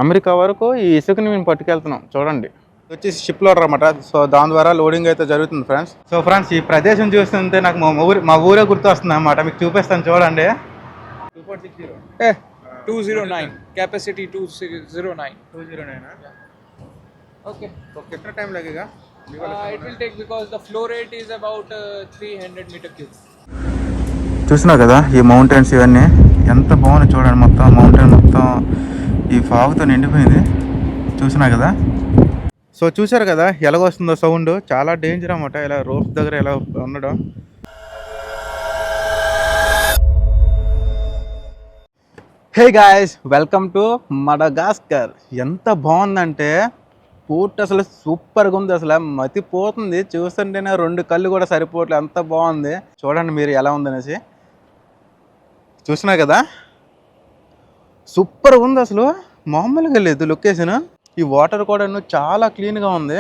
America వరకు ఈ ఇసుకని మేము పట్టుకెళ్తున్నాం చూడండి. వచ్చేసి షిప్ లోడర్ అనమాట. సో దాని ద్వారా లోడింగ్ అయితే జరుగుతుంది ఫ్రెండ్స్. సో ఫ్రెండ్స్ ఈ ప్రదేశం చూస్తుంటే నాకు మా ఊరే గుర్తు వస్తుంది అనమాట. మీకు చూపిస్తాను చూడండి. 2.60 209 कैपेसिटी 209 ओके तो कितना टाइम लगेगा? it will take because the flow rate is about 300 meter cube. చూసినా కదా ఈ మౌంటైన్స్ ఇవన్నీ ఎంత బాగుంది చూడండి. మొత్తం మౌంటైన్ మొత్తం ఈ ఫాగ్తో నిండిపోయింది. చూసినా కదా. సో చూసారు కదా ఎలాగొస్తుందో సౌండ్. చాలా డేంజర్ అన్నమాట ఇలా రోప్స్ దగ్గర ఎలా ఉండడం. Hey guys, welcome to Madagascar. ఎంత బాగుందంటే పోర్ట్ అసలు సూపర్గా ఉంది. అసలు మతిపోతుంది చూస్తుంటేనే. 2 కళ్ళు కూడా సరిపోవట్లేదు, అంత బాగుంది. చూడండి మీరు ఎలా ఉందనేసి. చూసినా కదా సూపర్గా ఉంది. అసలు మామూలుగా లేదు లొకేషన్. ఈ వాటర్ కూడా చాలా క్లీన్గా ఉంది.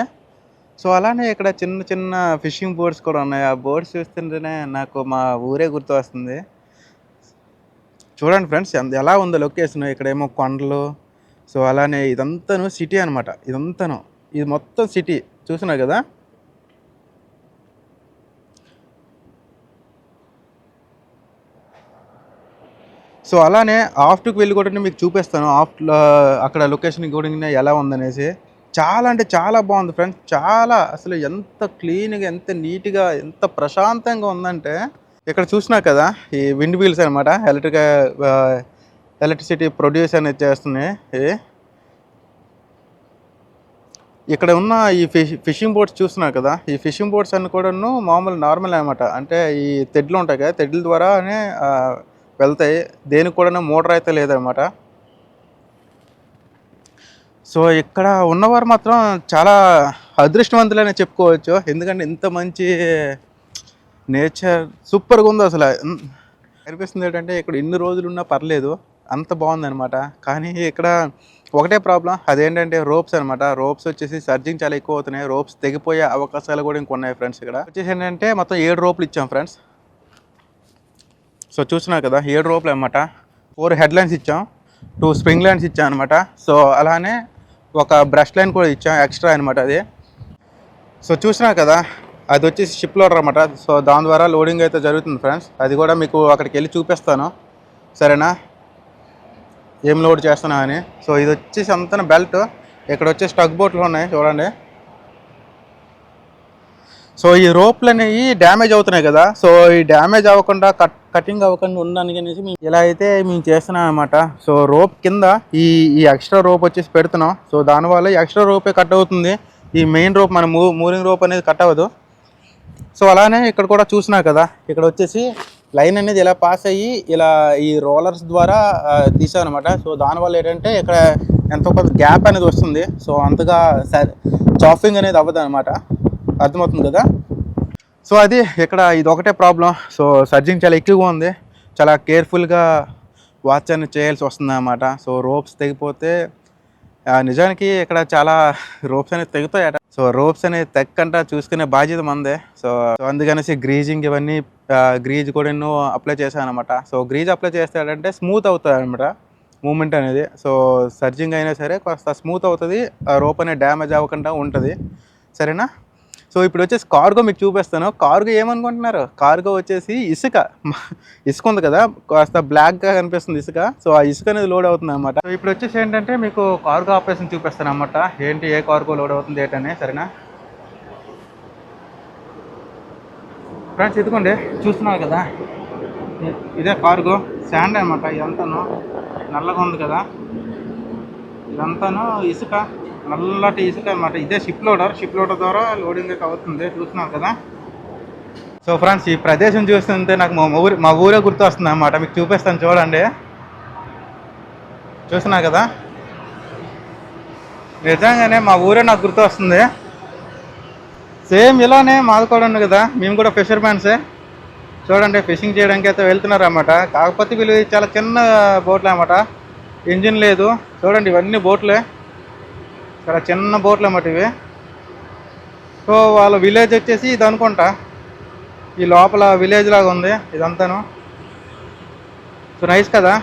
సో అలానే ఇక్కడ చిన్న చిన్న ఫిషింగ్ బోట్స్ కూడా ఉన్నాయి. ఆ బోట్స్ చూస్తుంటేనే నాకు మా ఊరే గుర్తు వస్తుంది. చూడండి ఫ్రెండ్స్ ఎలా ఉందో లొకేషన్. ఇక్కడేమో కొండలు. సో అలానే ఇదంతాను సిటీ అనమాట. ఇది మొత్తం సిటీ. చూసినా కదా. సో అలానే ఆఫ్ట్కి వెళ్ళి కూడా మీకు చూపిస్తాను. అక్కడ లొకేషన్ కూడా ఎలా ఉందనేసి. చాలా అంటే చాలా బాగుంది ఫ్రెండ్స్. చాలా అసలు ఎంత క్లీన్గా, ఎంత నీట్గా, ఎంత ప్రశాంతంగా ఉందంటే. ఇక్కడ చూసినా కదా ఈ విండ్ వీల్స్ అనమాట. ఎలక్ట్రిసిటీ ప్రొడ్యూస్ అనేది చేస్తున్నాయి. ఇక్కడ ఉన్న ఈ ఫిషింగ్ బోట్స్ చూస్తున్నా కదా. ఈ ఫిషింగ్ బోట్స్ అన్ని కూడా నార్మల్ అనమాట. అంటే ఈ తెడ్లు ఉంటాయి కదా, తెడ్ల ద్వారానే వెళ్తాయి. దేనికి కూడా మోటార్ అయితే లేదనమాట. సో ఇక్కడ ఉన్నవారు మాత్రం చాలా అదృష్టవంతులనే చెప్పుకోవచ్చు. ఎందుకంటే ఇంత మంచి నేచర్ సూపర్గా ఉంది. అసలు అనిపిస్తుంది ఏంటంటే ఇక్కడ ఎన్ని రోజులు ఉన్నా పర్లేదు, అంత బాగుందనమాట. కానీ ఇక్కడ ఒకటే ప్రాబ్లం, అదేంటంటే రోప్స్ అనమాట. రోప్స్ వచ్చేసి సర్జింగ్ చాలా ఎక్కువ అవుతున్నాయి. రోప్స్ తెగిపోయే అవకాశాలు కూడా ఇంకొన్నాయి ఫ్రెండ్స్. ఇక్కడ వచ్చేసి ఏంటంటే మొత్తం 7 రోపులు ఇచ్చాం ఫ్రెండ్స్. సో చూసినా కదా 7 రోపులు అనమాట. 4 హెడ్ లైన్స్ ఇచ్చాం, 2 స్ప్రింగ్ లైన్స్ ఇచ్చాం అనమాట. సో అలానే ఒక బ్రష్ లైన్ కూడా ఇచ్చాం ఎక్స్ట్రా అనమాట అది. సో చూసినా కదా అది వచ్చేసి షిప్ లోడర్ అనమాట. సో దాని ద్వారా లోడింగ్ అయితే జరుగుతుంది ఫ్రెండ్స్. అది కూడా మీకు అక్కడికి వెళ్ళి చూపిస్తాను, సరేనా, ఏం లోడ్ చేస్తున్నా అని. సో ఇది వచ్చేసి అంతా బెల్ట్. ఇక్కడ వచ్చేసి టగ్ బోట్లు ఉన్నాయి చూడండి. సో ఈ రోప్లు అనేవి డ్యామేజ్ అవుతున్నాయి కదా. సో ఈ డ్యామేజ్ అవ్వకుండా కటింగ్ అవ్వకుండా ఉండడానికి అనేసి మేము ఇలా అయితే మేము చేస్తున్నాం అనమాట. సో రోప్ కింద ఈ ఎక్స్ట్రా రోప్ వచ్చేసి పెడుతున్నాం. సో దానివల్ల ఈ ఎక్స్ట్రా రోపే కట్ అవుతుంది. ఈ మెయిన్ రోప్ మన మూవింగ్ రోప్ అనేది కట్ అవ్వదు. సో అలానే ఇక్కడ కూడా చూసినా కదా, ఇక్కడ వచ్చేసి లైన్ అనేది ఇలా పాస్ అయ్యి ఇలా ఈ రోలర్స్ ద్వారా తీసామన్నమాట. సో దానివల్ల ఏంటంటే ఇక్కడ ఎంతో కొంత గ్యాప్ అనేది వస్తుంది. సో అంతగా చాఫింగ్ అనేది అవ్వదు అనమాట. అర్థమవుతుంది కదా. సో అది ఇక్కడ ఇది ఒకటే ప్రాబ్లం. సో సర్జింగ్ చాలా ఎక్కువగా ఉంది. చాలా కేర్ఫుల్గా వాచ్ అనేది చేయాల్సి వస్తుంది అన్నమాట. సో రోప్స్ తెగిపోతే నిజానికి ఇక్కడ చాలా రోప్స్ అనేది తెగుతాయట. సో రోప్స్ అనేది తెక్కంట చూసుకునే బాధ్యత మందే. సో అందుకనేసి గ్రీజింగ్ ఇవన్నీ గ్రీజ్ కూడా ఎన్నో అప్లై చేశాను అనమాట. సో గ్రీజ్ అప్లై చేస్తాడంటే స్మూత్ అవుతుంది అనమాట మూమెంట్ అనేది. సో సర్జింగ్ అయినా సరే కాస్త స్మూత్ అవుతుంది, రోప్ అనేది డ్యామేజ్ అవ్వకుండా ఉంటుంది, సరేనా. సో ఇప్పుడు వచ్చేసి కార్గో మీకు చూపిస్తాను. కార్గో ఏమనుకుంటున్నారు, కార్గో వచ్చేసి ఇసుక ఉంది కదా, కాస్త బ్లాక్గా కనిపిస్తుంది ఇసుక. సో ఆ ఇసుక అనేది లోడ్ అవుతుంది అనమాట. సో ఇప్పుడు వచ్చేసి ఏంటంటే మీకు కార్గో ఆపరేషన్ చూపిస్తాను అనమాట. ఏంటి ఏ కార్గో లోడ్ అవుతుంది ఏంటని, సరేనా ఫ్రెండ్స్. ఇదిగోండి చూస్తున్నారు కదా, ఇదే కార్గో శాండ్ అనమాట. ఇదంతాను నల్లగా ఉంది కదా, ఇదంతాను ఇసుక, నల్లటి ఇసుక అనమాట. ఇదే షిప్ లోడర్ ద్వారా లోడింగ్ అయితే అవుతుంది. చూస్తున్నారు కదా. సో ఫ్రెండ్స్ ఈ ప్రదేశం చూస్తుంటే నాకు మా ఊరే గుర్తు వస్తుంది అనమాట. మీకు చూపిస్తాను చూడండి. చూస్తున్నారు కదా, నిజంగానే మా ఊరే నాకు గుర్తు వస్తుంది. సేమ్ ఇలానే మాది కూడా ఉంది కదా, మేము కూడా ఫిషర్ మ్యాన్సే. చూడండి ఫిషింగ్ చేయడానికి అయితే వెళ్తున్నారు అన్నమాట. కాకపోతే వీళ్ళు చాలా చిన్న బోట్లు అన్నమాట, ఇంజిన్ లేదు. చూడండి ఇవన్నీ బోట్లే, చాలా చిన్న బోట్లు అన్నమాట ఇవి. సో వాళ్ళ విలేజ్ వచ్చేసి ఇది అనుకుంటా, ఈ లోపల విలేజ్ లాగా ఉంది ఇదంతాను. సో నైస్ కదా.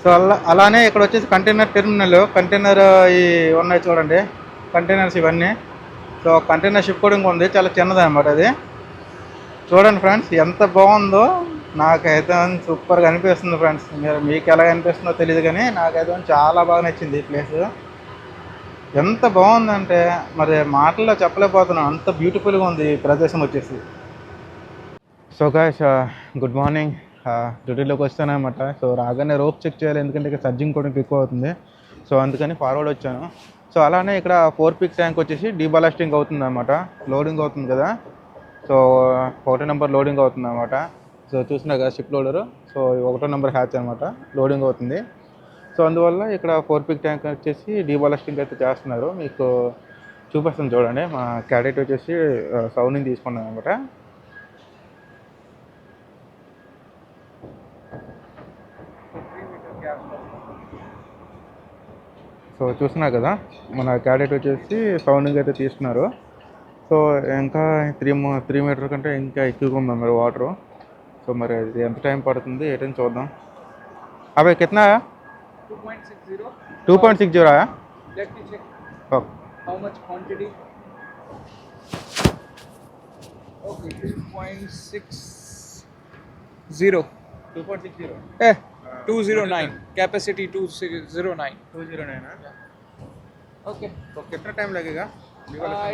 సో అలానే ఇక్కడ వచ్చేసి కంటైనర్ టెర్మినల్, కంటైనర్ ఈ ఉన్నాయి చూడండి, కంటైనర్స్ ఇవన్నీ. సో కంటైనర్ షిప్ కూడా ఉంది, చాలా చిన్నది అనమాట అది. చూడండి ఫ్రెండ్స్ ఎంత బాగుందో, నాకైతే సూపర్గా అనిపిస్తుంది ఫ్రెండ్స్. మీకు ఎలా అనిపిస్తుందో తెలియదు కానీ నాకైతే చాలా బాగా నచ్చింది ఈ ప్లేస్. ఎంత బాగుందంటే మరి మాటల్లో చెప్పలేకపోతున్నాను, అంత బ్యూటిఫుల్గా ఉంది ఈ ప్రదేశం వచ్చేసి. సో గాయ్స్ గుడ్ మార్నింగ్, డ్యూటీలోకి వస్తానమాట. సో రాగానే రోప్ చెక్ చేయాలి, ఎందుకంటే ఇక్కడ సర్జింగ్ కూడా ఎక్కువ అవుతుంది. సో అందుకని ఫార్వర్డ్ వచ్చాను. సో అలానే ఇక్కడ 4 పీక్ ట్యాంక్ వచ్చేసి డీబాలాస్టింగ్ అవుతుంది అనమాట, లోడింగ్ అవుతుంది కదా. సో 1 నెంబర్ లోడింగ్ అవుతుంది అనమాట. సో చూసినా కదా ship loader. So 1 number hatch అనమాట, లోడింగ్ అవుతుంది. సో అందువల్ల ఇక్కడ 4 పీక్ ట్యాంక్ వచ్చేసి డీబాలాస్టింగ్ అయితే చేస్తున్నారు. మీకు చూపిస్తాను చూడండి. మా క్యాడెట్ వచ్చేసి సౌండింగ్ తీసుకున్నాను అనమాట. సో చూసినా కదా మన క్యాడెట్ వచ్చేసి సౌండింగ్ అయితే తీస్తున్నారు. సో ఇంకా 3 మీటర్ కంటే ఇంకా ఎక్కువగా ఉంది మరి వాటరు. సో మరి అది ఎంత టైం పడుతుంది ఏంటని చూద్దాం. అవి కిतना 2.60. 2.60 आया. Let me check okay. how much quantity. Okay, 2.60. 2.60. 209. Capacity 209. 209. Okay. तो कितना टाइम लगेगा?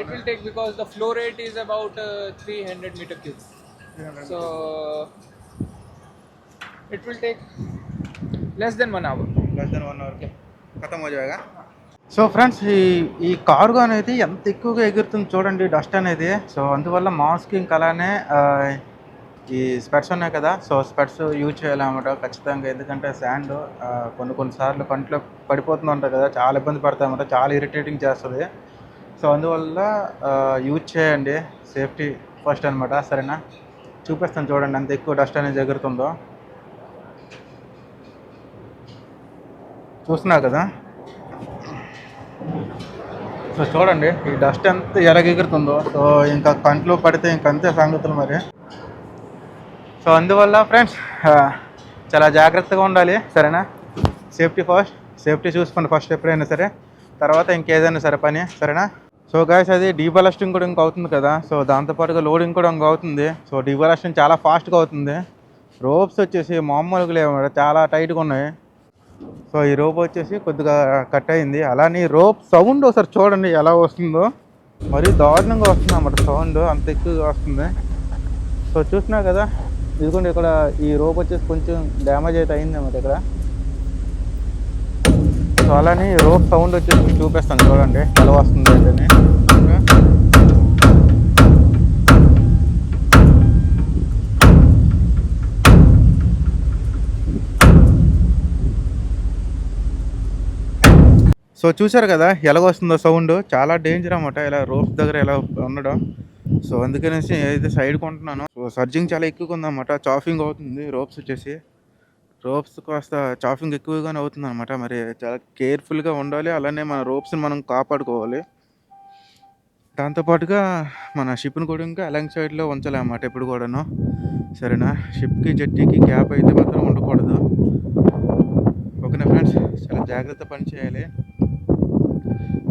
It will take, because the flow rate is about 300 meter cube. So it will take less than 1 hour. Less than 1 hour के खत्म हो जाएगा. So friends ఈ cargo అనేది ఎంత ఎక్కువగా ఎగురుతుంది చూడండి, డస్ట్ అనేది. సో అందువల్ల మాస్కింగ్ అలానే ఈ స్పెట్స్ ఉన్నాయి కదా, సో స్పెట్స్ యూజ్ చేయాలన్నమాట ఖచ్చితంగా. ఎందుకంటే శాండ్ కొన్నిసార్లు కంట్లో పడిపోతుంది ఉంటుంది కదా, చాలా ఇబ్బంది పడతాయి అన్నమాట, చాలా ఇరిటేటింగ్ చేస్తుంది. సో అందువల్ల యూజ్ చేయండి, సేఫ్టీ ఫస్ట్ అనమాట. సరేనా, చూపిస్తాను చూడండి ఎంత ఎక్కువ డస్ట్ అనేది ఎగురుతుందో. చూస్తున్నా కదా, సో చూడండి ఈ డస్ట్ ఎంత ఎరగెగురుతుందో. సో ఇంకా కంట్లో పడితే ఇంకంతే సంగతులు మరి. సో అందువల్ల ఫ్రెండ్స్ చాలా జాగ్రత్తగా ఉండాలి, సరేనా. సేఫ్టీ ఫస్ట్, సేఫ్టీ చూసుకోండి ఫస్ట్ ఎప్పుడైనా సరే, తర్వాత ఇంకేదైనా సరే పని, సరేనా. సో గాయస్ అది డీబాలాస్టింగ్ కూడా ఇంకా అవుతుంది కదా, సో దాంతోపాటుగా లోడింగ్ కూడా ఇంకా అవుతుంది. సో డీబాలాస్టింగ్ చాలా ఫాస్ట్గా అవుతుంది. రోప్స్ వచ్చేసి మామూలుగా లేవు, చాలా టైట్గా ఉన్నాయి. సో ఈ రోప్ వచ్చేసి కొద్దిగా కట్ అయింది. అలానే రోప్ సౌండ్ ఒకసారి చూడండి ఎలా వస్తుందో, మరీ దారుణంగా వస్తుంది అన్నమాట సౌండ్, అంత ఎక్కువగా వస్తుంది. సో చూసినా కదా, ఇదిగోండి ఇక్కడ ఈ రోప్ వచ్చేసి కొంచెం డ్యామేజ్ అయితే అయింది అన్నమాట ఇక్కడ. సో అలానే రోప్ సౌండ్ వచ్చేసి చూపిస్తాను చూడండి ఎలా వస్తుంది ఏంటని. సో చూసారు కదా ఎలాగొస్తుందో సౌండ్, చాలా డేంజర్ అన్నమాట ఇలా రోప్స్ దగ్గర ఎలా ఉండడం. సో అందుకనేసి ఏదైతే సైడ్ కొంటున్నాను. సో సర్జింగ్ చాలా ఎక్కువగా ఉందన్నమాట, చాఫింగ్ అవుతుంది రోప్స్ వచ్చేసి. రోప్స్ కాస్త చాఫింగ్ ఎక్కువగానే అవుతుంది అనమాట. మరి చాలా కేర్ఫుల్గా ఉండాలి, అలానే మన రోప్స్ని మనం కాపాడుకోవాలి. దాంతోపాటుగా మన షిప్ని కూడా ఇంకా అలాంగ్ సైడ్లో ఉంచాలి అన్నమాట ఎప్పుడు కూడాను, సరేనా. షిప్కి జెట్టీకి గ్యాప్ అయితే మాత్రం ఉండకూడదు, ఓకేనా ఫ్రెండ్స్. చాలా జాగ్రత్త పని చేయాలి.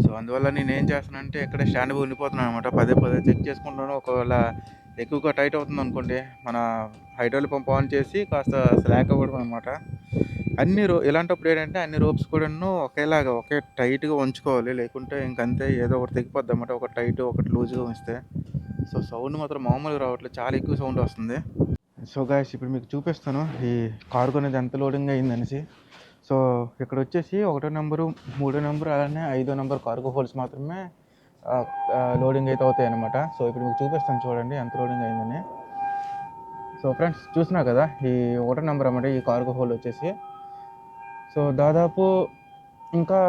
సో అందువల్ల నేను ఏం చేస్తానంటే ఇక్కడ స్టాండ్ ఉండిపోతున్నాను అనమాట, పదే చెక్ చేసుకుంటాను. ఒకవేళ ఎక్కువగా టైట్ అవుతుంది అనుకోండి, మన హైడ్రాలిక్ పంప్ ఆన్ చేసి కాస్త స్లాక్ అవ్వడం అనమాట. ఇలాంటప్పుడు ఏంటంటే అన్ని రోప్స్ కూడాను ఒకేలాగా ఒకే టైట్గా ఉంచుకోవాలి, లేకుంటే ఇంకంతే ఏదో ఒకటి తెగిపోద్ది అనమాట, ఒకటి టైట్ ఒకటి లూజ్గా ఉంచితే. సో సౌండ్ మాత్రం మామూలుగా రావట్లేదు, చాలా ఎక్కువ సౌండ్ వస్తుంది. సో గాయస్ ఇప్పుడు మీకు చూపిస్తాను ఈ కార్గో అనేది ఎంత లోడింగ్ అయిందనేసి. సో ఇక్కడ వచ్చేసి 1 నెంబరు 3 నెంబరు అలానే 5 నెంబర్ కార్గో హోల్స్ మాత్రమే లోడింగ్ అయితే అవుతాయి అన్నమాట. సో ఇప్పుడు మీకు చూపిస్తాను చూడండి ఎంత లోడింగ్ అయిందని. సో ఫ్రెండ్స్ చూసినా కదా ఈ 1 నెంబర్ అన్నమాట ఈ కార్గో హోల్ వచ్చేసి. సో దాదాపు ఇంకా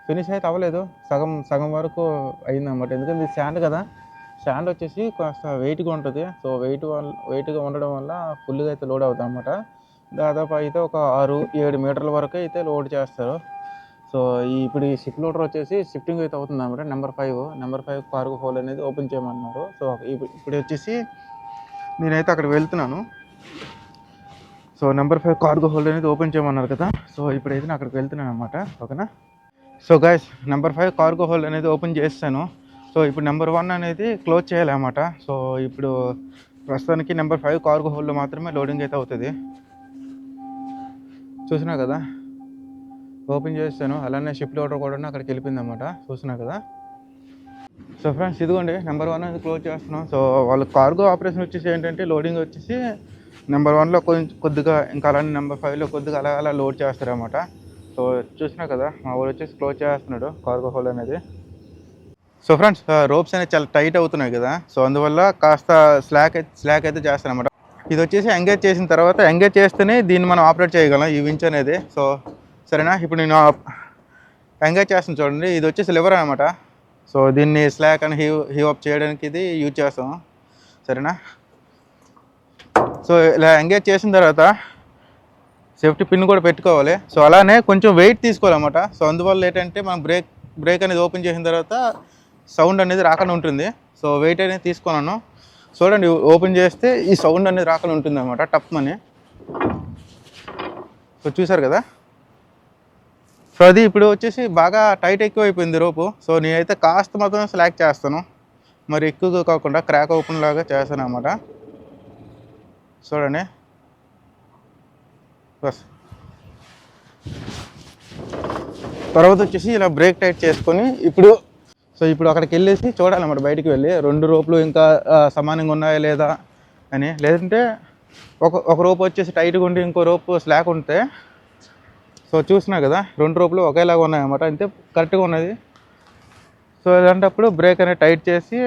ఫినిష్ అయితే అవ్వలేదు, సగం వరకు అయిందన్నమాట. ఎందుకంటే ఇది శాండ్ కదా, శాండ్ వచ్చేసి కాస్త వెయిట్గా ఉంటుంది. సో వెయిట్గా ఉండడం వల్ల ఫుల్గా అయితే లోడ్ అవుతుంది అన్నమాట. దాదాపు అయితే ఒక 6-7 మీటర్ల వరకు అయితే లోడ్ చేస్తారు. సో ఇప్పుడు ఈ షిప్ లోడర్ వచ్చేసి షిఫ్టింగ్ అయితే అవుతుంది అన్నమాట. నెంబర్ 5 కార్గో హోల్ అనేది ఓపెన్ చేయమన్నారు. సో ఇప్పుడు వచ్చేసి నేనైతే అక్కడ వెళ్తున్నాను. సో నెంబర్ 5 కార్గో హోల్డ్ అనేది ఓపెన్ చేయమన్నారు కదా. సో ఇప్పుడైతే నేను అక్కడికి వెళ్తున్నాను అనమాట. ఓకేనా. So guys number 5 cargo hold అనేది ఓపెన్ చేస్తాను. సో ఇప్పుడు నెంబర్ 1 అనేది క్లోజ్ చేయాలి అన్నమాట. సో ఇప్పుడు ప్రస్తుతానికి నెంబర్ 5 కార్గో హోల్డ్లో మాత్రమే లోడింగ్ అయితే అవుతుంది. చూసినా కదా ఓపెన్ చేస్తాను. అలానే షిప్ లోడర్ కూడా అక్కడికి వెళ్ళిపోయింది అన్నమాట. చూసినా కదా. సో ఫ్రెండ్స్ ఇదిగోండి నెంబర్ 1 అనేది క్లోజ్ చేస్తున్నాం. సో వాళ్ళ కార్గో ఆపరేషన్ వచ్చేసి ఏంటంటే లోడింగ్ వచ్చేసి నెంబర్ 1లో కొద్దిగా ఇంకా అలానే నెంబర్ 5లో కొద్దిగా అలా లోడ్ చేస్తారన్నమాట. సో చూసినా కదా మా ఊరు వచ్చేసి క్లోజ్ చేస్తున్నాడు కార్గో హోల్డ్ అనేది. సో ఫ్రెండ్స్ రోప్స్ అనేది చాలా టైట్ అవుతున్నాయి కదా. సో అందువల్ల కాస్త స్లాక్ అయితే చేస్తారన్నమాట. ఇది వచ్చేసి ఎంగేజ్ చేసిన తర్వాత ఎంగేజ్ చేస్తేనే దీన్ని మనం ఆపరేట్ చేయగలం ఈ వించ్ అనేది. సో సరేనా. ఇప్పుడు నేను ఎంగేజ్ చేస్తాను చూడండి. ఇది వచ్చేసి లివర్ అనమాట. సో దీన్ని స్లాక్ అని హీవ్ అప్ చేయడానికి ఇది యూజ్ చేస్తాం. సరేనా. సో ఇలా ఎంగేజ్ చేసిన తర్వాత సేఫ్టీ పిన్ కూడా పెట్టుకోవాలి. సో అలానే కొంచెం వెయిట్ తీసుకోవాలన్నమాట. సో అందువల్ల ఏంటంటే మనం బ్రేక్ అనేది ఓపెన్ చేసిన తర్వాత సౌండ్ అనేది రాకుండా ఉంటుంది. సో వెయిట్ అనేది తీసుకున్నాను. చూడండి ఓపెన్ చేస్తే ఈ సౌండ్ అనేది రాకుండా ఉంటుంది అనమాట టప్ అని. సో చూసారు కదా. సో అది ఇప్పుడు వచ్చేసి బాగా టైట్ ఎక్కువైపోయింది రోపు. సో నేనైతే కాస్త మాత్రం స్లాక్ చేస్తాను. మరి ఎక్కువగా కాకుండా క్రాక్ ఓపెన్ లాగా చేస్తాను అన్నమాట. చూడండి బస్. తర్వాత వచ్చేసి ఇలా బ్రేక్ టైట్ చేసుకొని ఇప్పుడు అక్కడికి వెళ్ళేసి చూడాలన్నమాట. బయటికి వెళ్ళి 2 రోపులు ఇంకా సమానంగా ఉన్నాయా లేదా అని. లేదంటే ఒక రోపు వచ్చేసి టైట్గా ఉండి ఇంకో రోపు స్లాక్ ఉంటే సో చూసినా కదా 2 రోపులు ఒకేలాగా ఉన్నాయన్నమాట. అంతే కరెక్ట్గా ఉన్నది. సో ఇలాంటప్పుడు బ్రేక్ అనేది టైట్ చేసి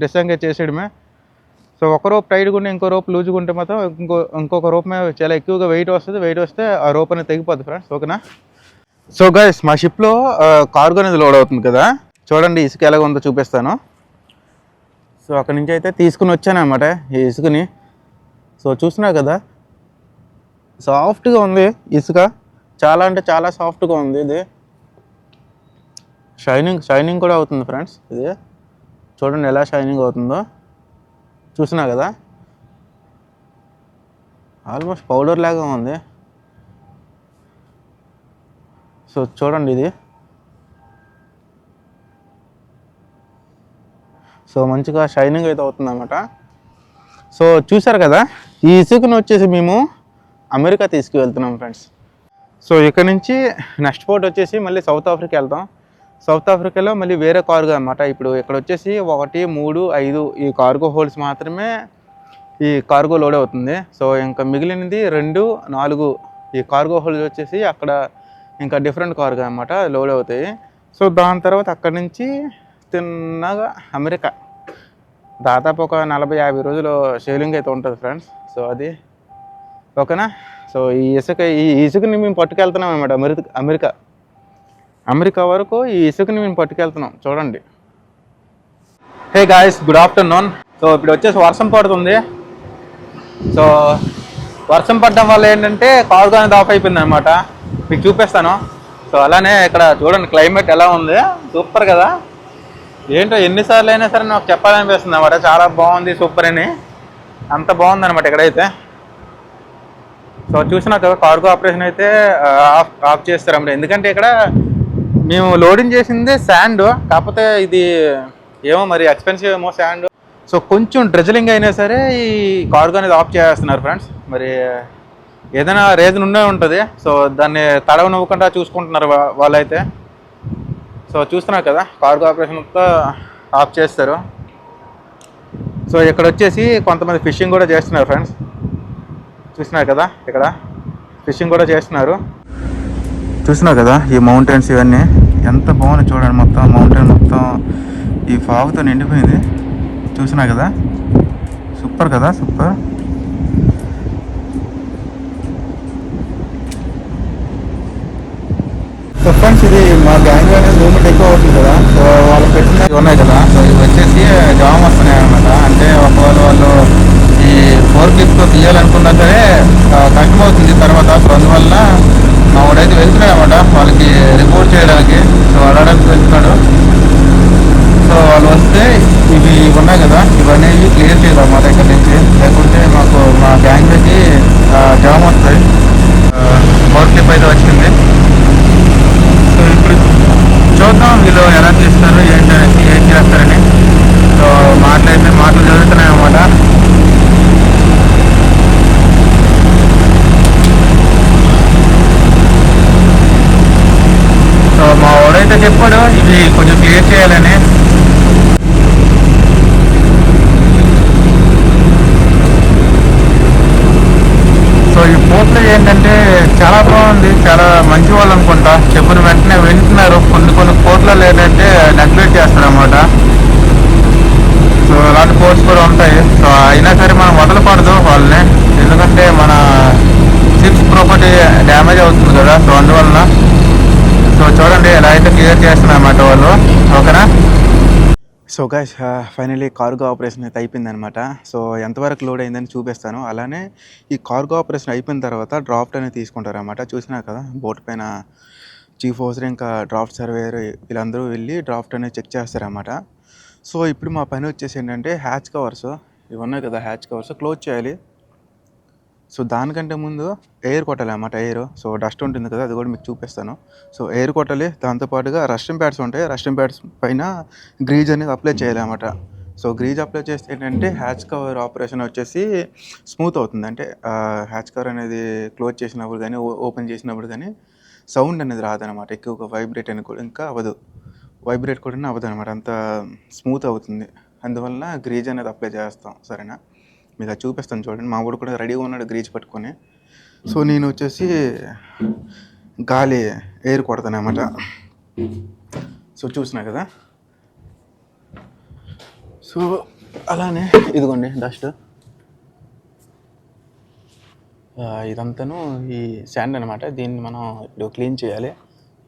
డిసెంగేజ్ చేసేయడమే. సో ఒక రోప్ టైట్గా ఉండి ఇంకో రోప్ లూజ్గా ఉంటే మాత్రం ఇంకొక రోప్ మీద చాలా ఎక్కువగా వెయిట్ వస్తుంది. వెయిట్ వస్తే ఆ రోప్ అనేది తెగిపోద్ది ఫ్రెండ్స్. ఓకేనా. సో గైస్ మా షిప్లో కార్గో అనేది లోడ్ అవుతుంది కదా. చూడండి ఇసుక ఎలాగ ఉందో చూపిస్తాను. సో అక్కడి నుంచి అయితే తీసుకుని వచ్చాను అనమాట ఈ ఇసుకని. సో చూసినా కదా సాఫ్ట్గా ఉంది ఇసుక. చాలా అంటే చాలా సాఫ్ట్గా ఉంది. ఇది షైనింగ్ కూడా అవుతుంది ఫ్రెండ్స్. ఇది చూడండి ఎలా షైనింగ్ అవుతుందో. చూసినా కదా ఆల్మోస్ట్ పౌడర్ లాగా ఉంది. సో చూడండి ఇది. సో మంచిగా షైనింగ్ అయితే అవుతుంది అన్నమాట. సో చూసారు కదా ఈ ఇసుకను వచ్చేసి మేము అమెరికా తీసుకువెళ్తున్నాం ఫ్రెండ్స్. సో ఇక్కడ నుంచి నెక్స్ట్ పోర్ట్ వచ్చేసి మళ్ళీ సౌత్ ఆఫ్రికా వెళ్తాం. సౌత్ ఆఫ్రికాలో మళ్ళీ వేరే కార్గో అన్నమాట. ఇప్పుడు ఇక్కడ వచ్చేసి 1, 3, 5 ఈ కార్గో హోల్డ్స్ మాత్రమే ఈ కార్గో లోడ్ అవుతుంది. సో ఇంకా మిగిలినది 2, 4 ఈ కార్గో హోల్డ్స్ వచ్చేసి అక్కడ ఇంకా డిఫరెంట్ కార్గో అన్నమాట లోడ్ అవుతాయి. సో దాని తర్వాత అక్కడి నుంచి తిన్నగా అమెరికా దాదాపు ఒక 40-50 రోజులు షేలింగ్ అయితే ఉంటుంది ఫ్రెండ్స్. సో అది ఓకేనా. సో ఈ ఇసుకని మేము పట్టుకెళ్తున్నాం అన్నమాట అమెరికా వరకు ఈ ఇసుకని మేము పట్టుకెళ్తున్నాం. చూడండి. Hey guys good afternoon. So ఇప్పుడు వచ్చేసి వర్షం పడుతుంది. సో వర్షం పడడం వల్ల ఏంటంటే కార్గో అనేది ఆఫ్ అయిపోయింది అనమాట. మీకు చూపిస్తాను. సో అలానే ఇక్కడ చూడండి క్లైమేట్ ఎలా ఉంది. సూపర్ కదా. ఏంటో ఎన్నిసార్లు అయినా సరే నాకు చెప్పాలనిపిస్తుంది అన్నమాట. చాలా బాగుంది సూపర్ అని. అంత బాగుంది అనమాట ఇక్కడైతే. సో చూసినా కదా కార్గో ఆపరేషన్ అయితే ఆఫ్ చేస్తారన్నమాట. ఎందుకంటే ఇక్కడ మేము లోడింగ్ చేసిందే శాండ్. కాకపోతే ఇది ఏమో మరి ఎక్స్పెన్సివ్ ఏమో శాండ్. సో కొంచెం డ్రెజలింగ్ అయినా సరే ఈ కార్గో అనేది ఆఫ్ చేస్తున్నారు ఫ్రెండ్స్. మరి ఏదైనా రీజన్ ఉండే ఉంటుంది. సో దాన్ని తడవనివ్వకుండా చూసుకుంటున్నారు వాళ్ళైతే. సో చూస్తున్నారు కదా కార్గో ఆపరేషన్ అంతా ఆఫ్ చేస్తారు. సో ఇక్కడ వచ్చేసి కొంతమంది ఫిషింగ్ కూడా చేస్తున్నారు ఫ్రెండ్స్. చూస్తున్నారు కదా ఇక్కడ ఫిషింగ్ కూడా చేస్తున్నారు. చూసినా కదా ఈ మౌంటైన్స్ ఇవన్నీ ఎంత బాగుంది చూడండి. మొత్తం మౌంటైన్ మొత్తం ఈ ఫాగ్తో నిండిపోయింది. చూసినా కదా సూపర్ కదా సూపర్. సో ఫ్రెండ్స్ ఇది మా గ్యాంగ్ అనేది మూమెంట్ ఎక్కువ అవుతుంది కదా. సో వాళ్ళు పెట్టిన ఉన్నాయి కదా. సో ఇవి వచ్చేసి జామ్ వస్తున్నాయి అనమాట. అంటే ఒకవేళ వాళ్ళు ఈ 4 క్లిప్తో తీయాలనుకున్నా సరే కష్టమవుతుంది తర్వాత. సో అందువల్ల మా వాడైతే వెళ్తున్నాడు అనమాట వాళ్ళకి రిపోర్ట్ చేయడానికి. సో అడగడానికి వెళ్తున్నాడు. సో వాళ్ళు వస్తే ఇవి ఉన్నాయి కదా ఇవన్నీ క్లియర్ చేయాలన్నమాట ఇక్కడ నుంచి. లేకుంటే మాకు మా గ్యాంగ్కి జామ్ ఈ పోర్ట్లో ఏంటంటే చాలా బాగుంది, చాలా మంచి వాళ్ళు అనుకుంటా. చెప్పిన వెంటనే వింటున్నారు. కొన్ని పోర్ట్లలో ఏంటంటే నెగ్లెక్ట్ చేస్తారు అన్నమాట. సో అలాంటి పోర్ట్స్ కూడా ఉంటాయి. సో అయినా సరే మనం వదలకూడదు వాళ్ళని, ఎందుకంటే మన షిప్స్ ప్రాపర్టీ డ్యామేజ్ అవుతుంది కదా. సో అందువలన సో చూడండి ఎలా అయితే క్లియర్ చేస్తున్నారు అన్నమాట వాళ్ళు. ఓకేనా. So guys finally cargo operation అయితే అయిపోయింది అనమాట. సో ఎంతవరకు లోడ్ అయిందని చూపిస్తాను. అలానే ఈ కార్గో ఆపరేషన్ అయిపోయిన తర్వాత డ్రాఫ్ట్ అనేది తీసుకుంటారు అనమాట. చూసినా కదా బోట్ పైన చీఫ్ ఆఫీసర్ ఇంకా డ్రాఫ్ట్ సర్వేయర్ వీళ్ళందరూ వెళ్ళి డ్రాఫ్ట్ అనేది చెక్ చేస్తారన్నమాట. సో ఇప్పుడు మా పని వచ్చేసి ఏంటంటే హ్యాచ్ కవర్స్ ఇవి ఉన్నాయి కదా, హ్యాచ్ కవర్స్ క్లోజ్ చేయాలి. సో దానికంటే ముందు ఎయిర్ కొట్టాలి అన్నమాట. ఎయిర్ సో డస్ట్ ఉంటుంది కదా, అది కూడా మీకు చూపిస్తాను. సో ఎయిర్ కొట్టాలి, దాంతోపాటుగా రస్టింగ్ ప్యాడ్స్ ఉంటాయి. రస్టింగ్ ప్యాడ్స్ పైన గ్రీజ్ అనేది అప్లై చేయాలి అన్నమాట. సో గ్రీజ్ అప్లై చేస్తే ఏంటంటే హ్యాచ్ కవర్ ఆపరేషన్ వచ్చేసి స్మూత్ అవుతుంది. అంటే హ్యాచ్ కవర్ అనేది క్లోజ్ చేసినప్పుడు కానీ ఓపెన్ చేసినప్పుడు కానీ సౌండ్ అనేది రాదనమాట. ఎక్కువగా వైబ్రేట్ అని కూడా ఇంకా అవ్వదు, వైబ్రేట్ కూడా అవ్వదు అనమాట. అంత స్మూత్ అవుతుంది. అందువలన గ్రీజ్ అనేది అప్లై చేస్తాం. సరేనా, మీకు అది చూపిస్తాను చూడండి. మా వాడు కూడా రెడీగా ఉన్నాడు గ్రీజ్ పట్టుకొని. సో నేను వచ్చేసి గాలి ఎయిర్ కొడతాను అన్నమాట. సో చూసినా కదా. సో అలానే ఇదిగోండి డస్ట్ ఇదంతాను ఈ శాండ్ అనమాట. దీన్ని మనం ఇప్పుడు క్లీన్ చేయాలి,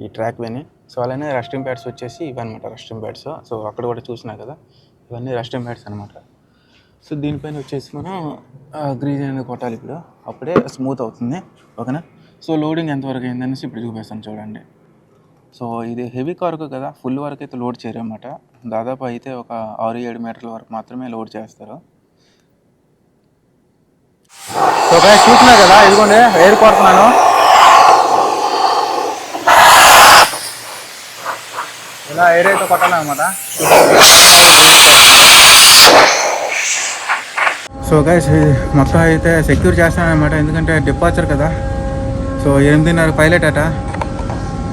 ఈ ట్రాక్ వేని. సో అలానే రస్టింగ్ ప్యాడ్స్ వచ్చేసి ఇవన్నమాట, రస్టింగ్ ప్యాడ్స్. సో అక్కడ కూడా చూసినా కదా, ఇవన్నీ రస్టింగ్ ప్యాడ్స్ అనమాట. సో దీనిపైన వచ్చేసి మనం గ్రీజ్ అనేది కొట్టాలి ఇప్పుడు, అప్పుడే స్మూత్ అవుతుంది. ఓకేనా. సో లోడింగ్ ఎంతవరకు అయిందనేసి ఇప్పుడు చూపిస్తాను చూడండి. సో ఇది హెవీ కార్గో కదా, ఫుల్ వరకు అయితే లోడ్ చేయరన్నమాట. దాదాపు అయితే ఒక 6-7 మీటర్ల వరకు మాత్రమే లోడ్ చేస్తారు. సో గైస్ చూసినా కదా, ఇదిగోండి ఎయిర్ కొడుతున్నాను. ఇలా ఎయిర్ అయితే కొట్టాలన్నమాట. సో గైస్ మొత్తం అయితే సెక్యూర్ చేస్తాను అనమాట, ఎందుకంటే డిపార్చర్ కదా. సో 8:30 పైలట్ అట.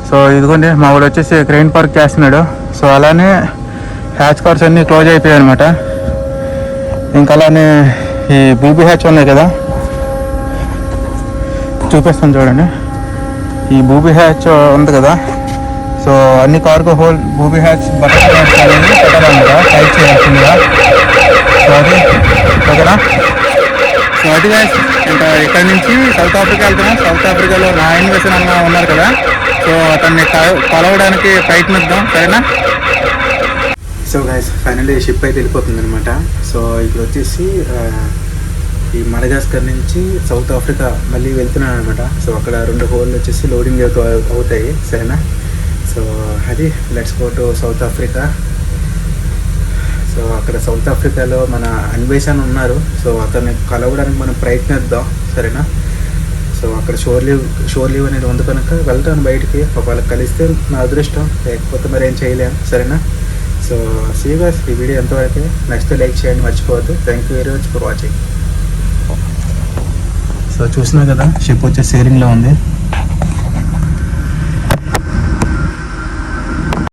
సో ఇదిగోండి మా వాడు వచ్చేసి క్రెయిన్ పార్క్ చేస్తున్నాడు. సో అలానే హ్యాచ్ కార్స్ అన్నీ క్లోజ్ అయిపోయాయి అనమాట. ఇంకా అలానే ఈ బూబీ హ్యాచ్ ఉన్నాయి కదా, చూపిస్తాను చూడండి. ఈ బూబీ హ్యాచ్ ఉంది కదా, సో అన్ని cargo whole booby hatch butterfly అనేది పెట్టాలన్నమాట, టైట్ చేయాల్సిందిగా. సో అది ఓకేనా. సో అది గైస్, ఇంకా ఇక్కడ నుంచి సౌత్ ఆఫ్రికా వెళ్తున్నాం. సౌత్ ఆఫ్రికాలో నా ఇన్వెస్టర్ అన్న ఉన్నారు కదా, సో అతన్ని కలవడానికి ప్రయత్నిద్దాం. సరేనా. సో గైస్ ఫైనల్లీ షిప్ అయితే వెళ్ళిపోతుంది అనమాట. సో ఇప్పుడు వచ్చేసి ఈ మడగాస్కర్ నుంచి సౌత్ ఆఫ్రికా మళ్ళీ వెళ్తున్నాను అనమాట. సో అక్కడ 2 హోల్లు వచ్చేసి లోడింగ్ అవుతాయి. సరేనా. సో అది let's go to south Africa. So అక్కడ సౌత్ ఆఫ్రికాలో మన అన్వేషణ ఉన్నారు. సో అతన్ని కలవడానికి మనం ప్రయత్నిద్దాం. సరేనా. సో అక్కడ షోర్ లీవ్ అనేది ఉంది కనుక వెళ్తాను బయటికి. ఒకవేళ కలిస్తే నా అదృష్టం, లేకపోతే మరి ఏం చేయలేము. సరేనా. So see you guys. ఈ వీడియో ఎంతవరకు నచ్చితే లైక్ చేయండి, మర్చిపోవద్దు. Thank you very much for watching. So చూసినా కదా, షిప్ వచ్చే సేరింగ్లో ఉంది.